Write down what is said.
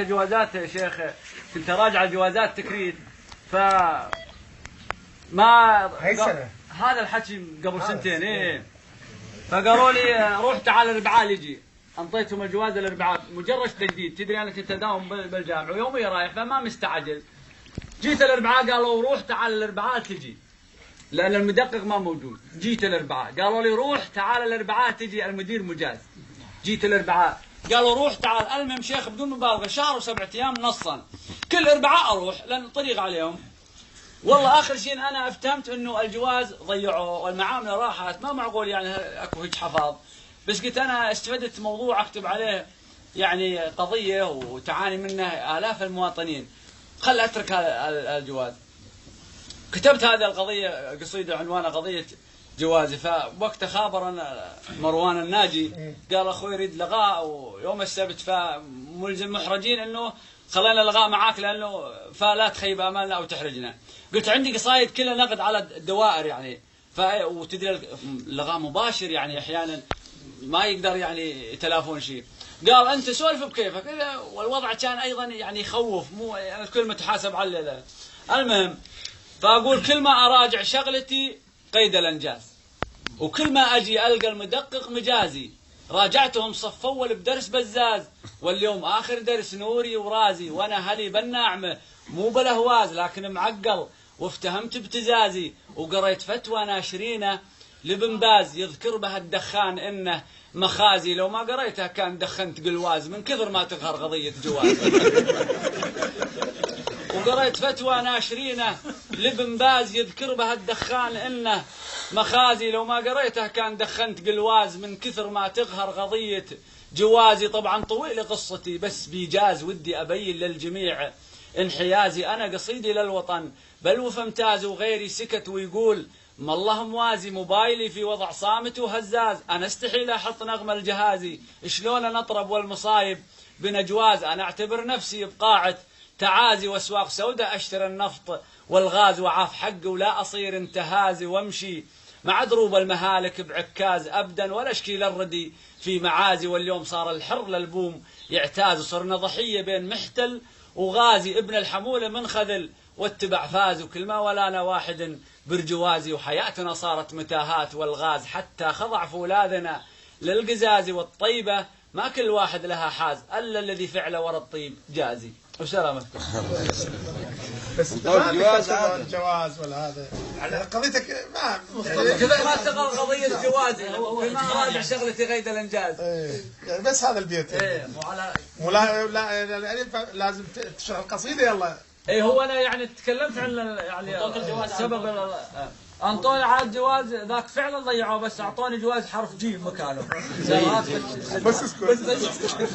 جوازات يا شيخ، كنت اراجع الجوازات تكريت ما هاي سنة هذا الحكي قبل سنتين. ايه فقالوا لي روح تعال الاربعاء يجي، انطيتهم الجواز الاربعاء مجرد تجديد. تدري انا كنت اداوم بالجامعه ويومي رايح فما مستعجل. جيت الاربعاء قالوا روح تعال الاربعاء تجي لان المدقق ما موجود. جيت الاربعاء قالوا لي روح تعال الاربعاء تجي، المدير مجاز. جيت الاربعاء قالوا روح تعال. المهم شيخ بدون مبالغه شهر و7 ايام نصا كل اربعاء اروح لان الطريق عليهم. والله اخر شيء انا افتهمت انه الجواز ضيعوه والمعامله راحت. ما معقول يعني اكو هيك حفاظ. بس قلت انا استفدت موضوع اكتب عليه يعني قضيه وتعاني منه الاف المواطنين، خل اترك هذا الجواز. كتبت هذه القضيه قصيده عنوانها قضيه جوازي. فوقتها خابرنا مروان الناجي قال اخوي يريد لغاء ويوم السبت فملزم محرجين انه خلينا لغاء معاك لانه فلا تخيب امالنا او تحرجنا. قلت عندي قصايد كلها نقد على الدوائر يعني وتدري اللغاء مباشر يعني احيانا ما يقدر يعني يتلافون شيء. قال انت سولف بكيفك والوضع كان ايضا يعني يخوف، مو يعني الكل متحاسب على. المهم فاقول كل ما اراجع شغلتي قيد الانجاز وكل ما اجي القى المدقق مجازي. راجعتهم صف اول بدرس بزاز واليوم اخر درس نوري ورازي. وانا هلي بالناعمه مو بالاهواز لكن معقل وافتهمت ابتزازي. وقريت فتوى ناشرينه لابن باز يذكر بها الدخان انه مخازي. لو ما قريتها كان دخنت قلواز من كثر ما تقهر قضيه جواز. وقريت فتوى ناشرينه لابن باز يذكر بها الدخان انه مخازي. لو ما قريتها كان دخنت قلواز من كثر ما تقهر قضيه جوازي. طبعا طويله قصتي بس بيجاز ودي ابين للجميع انحيازي. انا قصيدي للوطن بل وفمتاز وغيري سكت ويقول ما الله موازي. موبايلي في وضع صامت وهزاز انا استحيل احط نغمه الجهازي. شلون نطرب والمصايب بنجواز انا اعتبر نفسي بقاعه تعازي. واسواق سوداء اشتري النفط والغاز وعاف حقي ولا اصير انتهازي. وامشي مع دروب المهالك بعكاز ابدا ولا اشكي للردي في معازي. واليوم صار الحر للبوم يعتاز وصرنا ضحيه بين محتل وغازي. ابن الحموله منخذل واتبع فاز وكل ما ولانا واحد برجوازي. وحياتنا صارت متاهات والغاز حتى خضع فولاذنا للقزاز. والطيبه ما كل واحد لها حاز الا الذي فعله ورا الطيب جازي. وسلامتكم. بس الجواز ولا هذا على قضيتك كذا ما اشتغل قضيه جوازي ما راجع شغلتي قيد الانجاز. يعني بس هذا البيت مو لا لازم تشرح القصيده يلا. اي هو انا يعني تكلمت عن يعني سبب انطوني على الجواز ذاك فعلا ضيعوه بس اعطوني جواز حرف جيم مكانه. بس اسكت.